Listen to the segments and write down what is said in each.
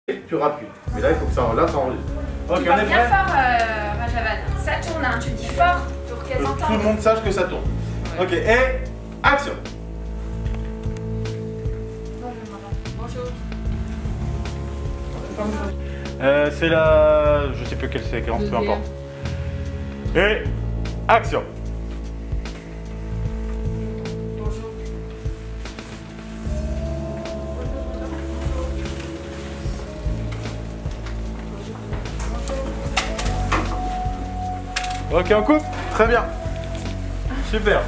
tu rappuies. Mais là, il faut que ça enregistre. Ok, tu on est parles bien prêt? fort, Rajavan. Ça tourne, hein. Tu dis fort pour qu'elles Que entendent. tout le monde sache que ça tourne. Ouais. Ok, et action. Bonjour. C'est la... Je sais plus quelle séquence, peu importe. Et action. Bonjour. Ok, on coupe. Très bien. Super.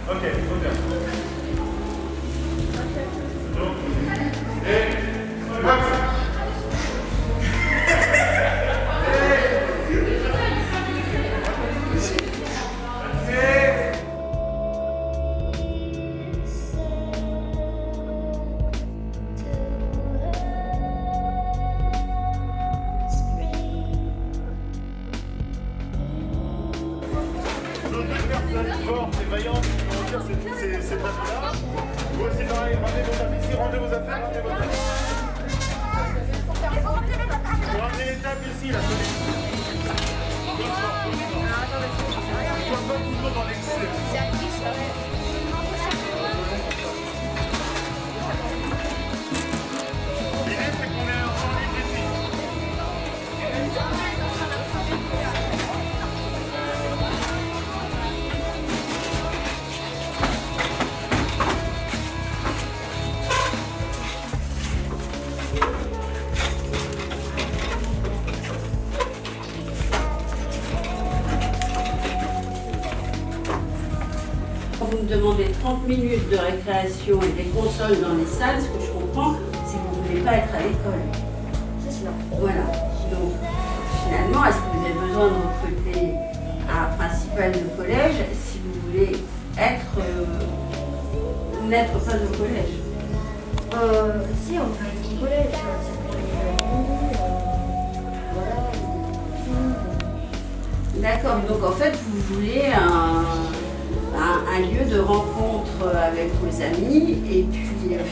Ok, il faut bien. Et action. Forte et vaillante qui vont dire ces tâches-là. Vous aussi pareil, ramenez vos tables ici, rangez vos affaires, ramenez vos tables. Vous ramenez les tables ici, là, soit pas toujours dans l'excès. L'idée c'est qu'on est en ligne ici. Vous me demandez 30 minutes de récréation et des consoles dans les salles, ce que je comprends, c'est que vous ne voulez pas être à l'école. C'est cela. Voilà. Donc, finalement, est-ce que vous avez besoin de recruter un principal de collège si vous voulez être n'être pas au collège? Si, on fait un collège, ça voilà. D'accord. Donc, en fait, vous voulez un lieu de rencontre avec vos amis et puis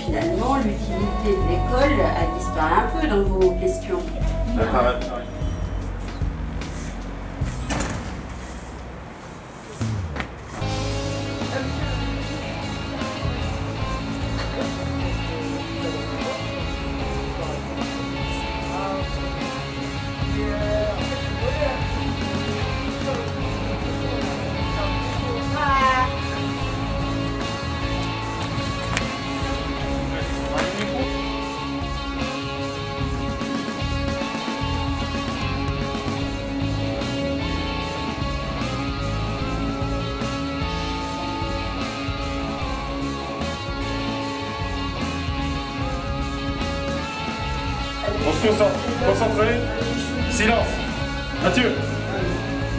finalement, l'utilité de l'école a disparu un peu dans vos questions. On se concentre. Concentrez. Silence. Mathieu.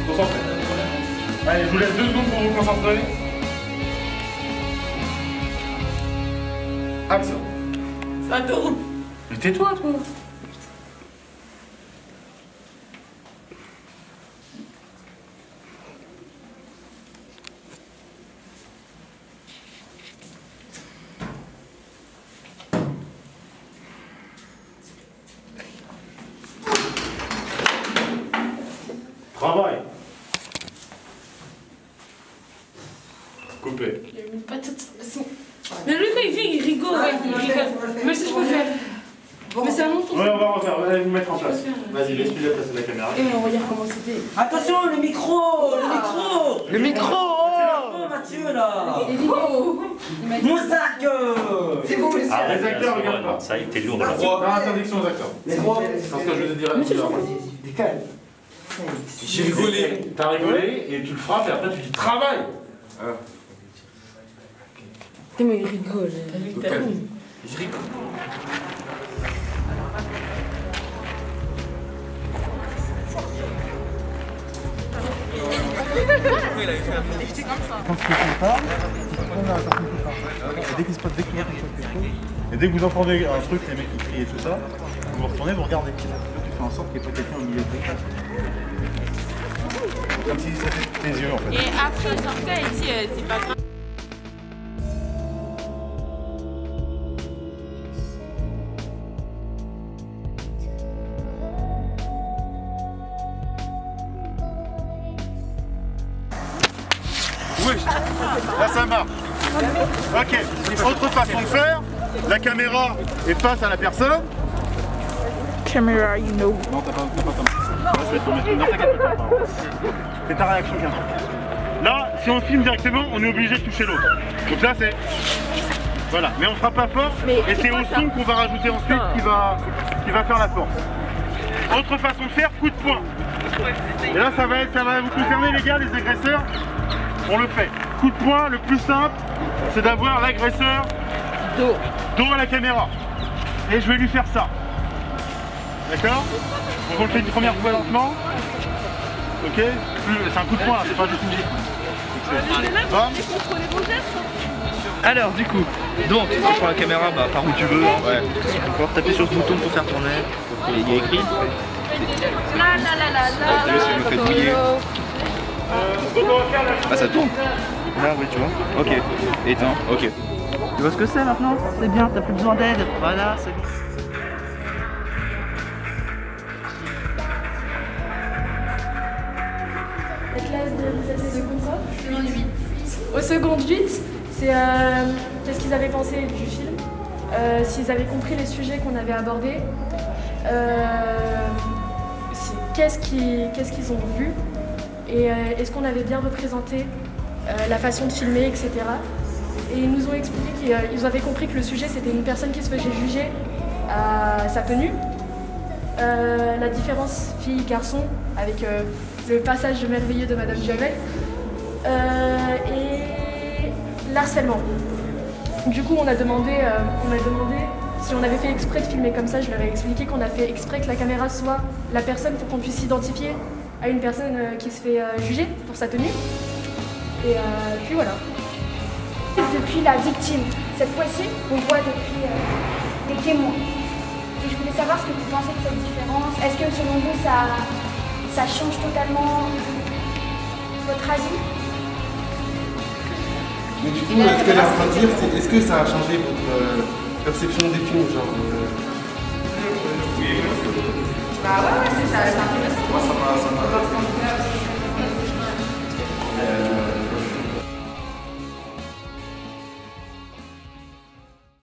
Concentrez. Allez, je vous laisse 2 secondes pour vous concentrer. Action. Ça tourne. Mais tais-toi, toi. Travail. Coupé. Il a mis pas toute sa façon. Mais lui, quand il fait, il rigole. Ouais, il rigole. Mais ça, je peux faire. Mais c'est à mon tour. Ouais, on va refaire. Allez vous mettre en place. Vas-y, laisse-lui placer la caméra. Et on regarde comment c'était. Attention, le micro. Le micro. Oh, Mathieu, là. Moussarque. C'est vous aussi. Ah, les acteurs, regarde pas. Ça a été lourd là. Non, interdiction aux acteurs. Les trois. C'est parce que je veux dire. Décale. J'ai rigolé. T'as rigolé et tu le frappes et après tu dis travail. Mais il rigole. Je rigole. Et dès que vous entendez un truc, les mecs qui crient et tout ça, vous vous retournez, vous regardez. Tu fais en sorte qu'il n'y ait pas quelqu'un au milieu de la classe. Comme si c'était tes yeux en fait. Et après, dans ce cas, ici, c'est pas grave. Là, ça marche. Ok. Autre façon de faire. La caméra est face à la personne. Camera, you know. Non, t'as pas ta main. Je vais te mettre. Non, t'inquiète pas. C'est ta réaction qui importe. Là, si on filme directement, on est obligé de toucher l'autre. Donc là, c'est... Voilà, mais on fera pas fort. Et c'est au son qu'on va rajouter ensuite qui va faire la force. Autre façon de faire, coup de poing. Et là, ça va vous concerner, les gars, les agresseurs. On le fait. Coup de poing, le plus simple, c'est d'avoir l'agresseur dos à la caméra. Et je vais lui faire ça. D'accord? Donc on le fait une première fois lentement. Ok? C'est un coup de poing, c'est pas juste une gifle. Alors du coup, donc tu prends la caméra par où tu veux. Ouais. Encore taper sur ce bouton pour faire tourner. Il y a écrit. Si je me fais douiller. Ah ça tourne. Là oui tu vois. Ok. Éteins. Ok. Tu vois ce que c'est maintenant? C'est bien, t'as plus besoin d'aide. Voilà, c'est bon. La classe de seconde quoi? Seconde 8. Au seconde 8, c'est qu'est-ce qu'ils avaient pensé du film, s'ils avaient compris les sujets qu'on avait abordés, qu'est-ce qu'ils ont vu, et est-ce qu'on avait bien représenté la façon de filmer, etc. Et ils nous ont expliqué qu'ils avaient compris que le sujet c'était une personne qui se faisait juger à sa tenue, la différence fille-garçon avec le passage merveilleux de Madame Javel, et l'harcèlement. Du coup, on a demandé si on avait fait exprès de filmer comme ça. Je leur ai expliqué qu'on a fait exprès que la caméra soit la personne pour qu'on puisse s'identifier à une personne qui se fait juger pour sa tenue. Et puis voilà. Depuis la victime, cette fois-ci, on voit depuis des témoins. Et je voulais savoir ce que vous pensez de cette différence. Est-ce que selon vous, ça change totalement votre avis? Mais du coup, ce qu'elle est en train de dire, c'est est-ce que ça a changé votre perception des films, genre Bah ouais, c'est ça, c'est intéressant. Moi, ça m'a